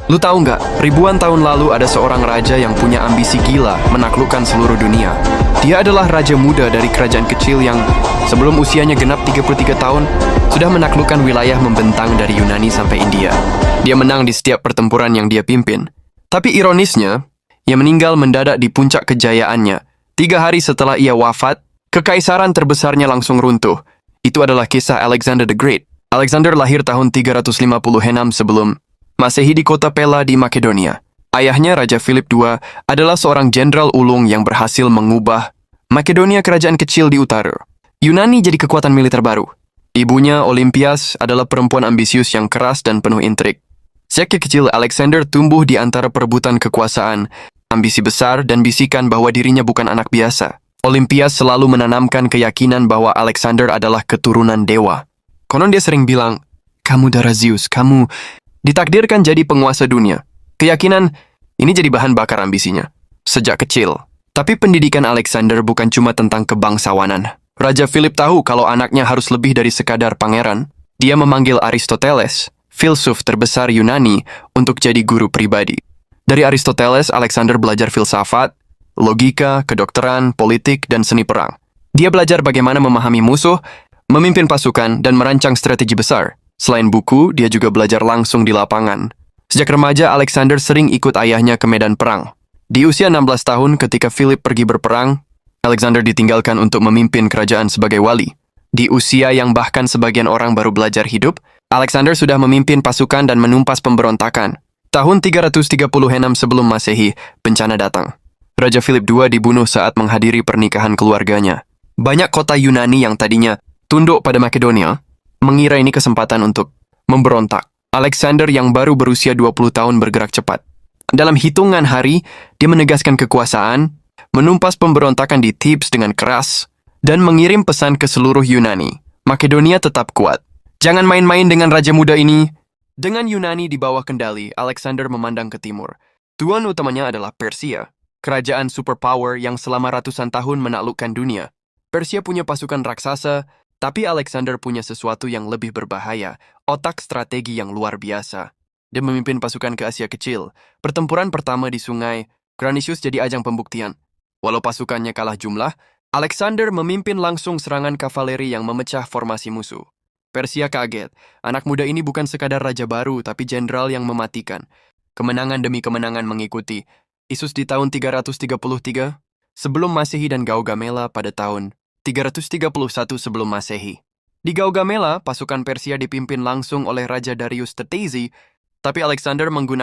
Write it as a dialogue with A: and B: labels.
A: Lu tahu nggak, ribuan tahun lalu ada seorang raja yang punya ambisi gila menaklukkan seluruh dunia. Dia adalah raja muda dari kerajaan kecil yang sebelum usianya genap 33 tahun, sudah menaklukkan wilayah membentang dari Yunani sampai India. Dia menang di setiap pertempuran yang dia pimpin. Tapi ironisnya, ia meninggal mendadak di puncak kejayaannya. 3 hari setelah ia wafat, kekaisaran terbesarnya langsung runtuh. Itu adalah kisah Alexander the Great. Alexander lahir tahun 356 sebelum Masehi di kota Pella di Makedonia. Ayahnya, Raja Philip II, adalah seorang jenderal ulung yang berhasil mengubah Makedonia, kerajaan kecil di utara, Yunani, jadi kekuatan militer baru. Ibunya, Olympias, adalah perempuan ambisius yang keras dan penuh intrik. Sejak kecil, Alexander tumbuh di antara perebutan kekuasaan, ambisi besar, dan bisikan bahwa dirinya bukan anak biasa. Olympias selalu menanamkan keyakinan bahwa Alexander adalah keturunan dewa. Konon dia sering bilang, "Kamu darah Zeus, kamu ditakdirkan jadi penguasa dunia." Keyakinan ini jadi bahan bakar ambisinya sejak kecil. Tapi pendidikan Alexander bukan cuma tentang kebangsawanan. Raja Philip tahu kalau anaknya harus lebih dari sekadar pangeran. Dia memanggil Aristoteles, filsuf terbesar Yunani, untuk jadi guru pribadi. Dari Aristoteles, Alexander belajar filsafat, logika, kedokteran, politik, dan seni perang. Dia belajar bagaimana memahami musuh, memimpin pasukan, dan merancang strategi besar. Selain buku, dia juga belajar langsung di lapangan. Sejak remaja, Alexander sering ikut ayahnya ke medan perang. Di usia 16 tahun ketika Philip pergi berperang, Alexander ditinggalkan untuk memimpin kerajaan sebagai wali. Di usia yang bahkan sebagian orang baru belajar hidup, Alexander sudah memimpin pasukan dan menumpas pemberontakan. Tahun 336 sebelum Masehi, bencana datang. Raja Philip II dibunuh saat menghadiri pernikahan keluarganya. Banyak kota Yunani yang tadinya tunduk pada Makedonia mengira ini kesempatan untuk memberontak. Alexander yang baru berusia 20 tahun bergerak cepat. Dalam hitungan hari, dia menegaskan kekuasaan, menumpas pemberontakan di Thebes dengan keras, dan mengirim pesan ke seluruh Yunani. Makedonia tetap kuat. Jangan main-main dengan raja muda ini. Dengan Yunani di bawah kendali, Alexander memandang ke timur. Tuan utamanya adalah Persia, kerajaan superpower yang selama ratusan tahun menaklukkan dunia. Persia punya pasukan raksasa, tapi Alexander punya sesuatu yang lebih berbahaya, otak strategi yang luar biasa. Dia memimpin pasukan ke Asia Kecil. Pertempuran pertama di sungai Granicus jadi ajang pembuktian. Walau pasukannya kalah jumlah, Alexander memimpin langsung serangan kavaleri yang memecah formasi musuh. Persia kaget. Anak muda ini bukan sekadar raja baru, tapi jenderal yang mematikan. Kemenangan demi kemenangan mengikuti. Isus di tahun 333, sebelum Masehi, dan Gaugamela pada tahun 331 sebelum Masehi. Di Gaugamela, pasukan Persia dipimpin langsung oleh Raja Darius Tetezi, tapi Alexander menggunakan